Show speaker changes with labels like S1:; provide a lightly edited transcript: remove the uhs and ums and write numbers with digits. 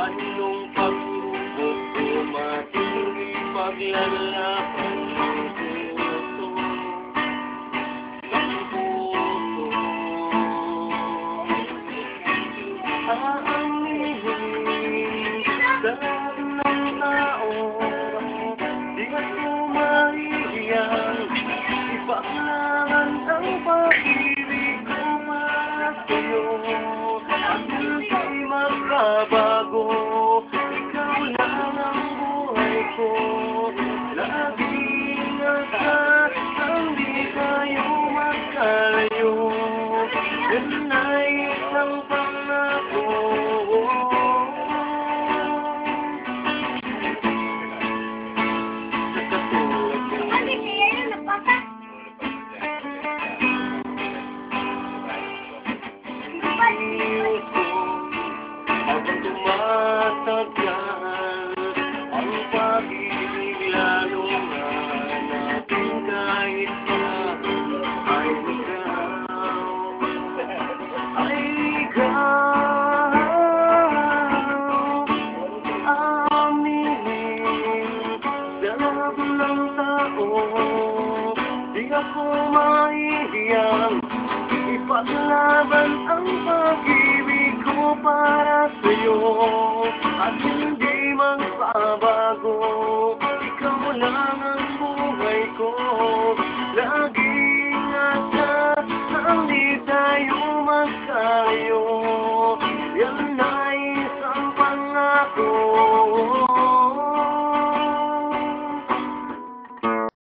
S1: Anong pagsubok dumating, paglalaban ng puso, ng puso. Aaminin sa lahat ng tao, di ako mahihiyang ipaklangan ang pag-ibig ko para sa'yo. At hindi magbabago, ikaw lang ang buhay ko. Laging asa, hindi tayo magkalayo. Yan ay isang pangako. Sa katulad ko, habang tumatagal ang pag-ibig, lalong hanapin kahit na ay ikaw. Aminin sa lahat ng tao, di ako mahihiyang ipaglaban ang pag-ibig ko para sa'yo. At hindi magbabago, ikaw lang ang buhay ko. Laging asa, hindi tayo magkalayo. Yan na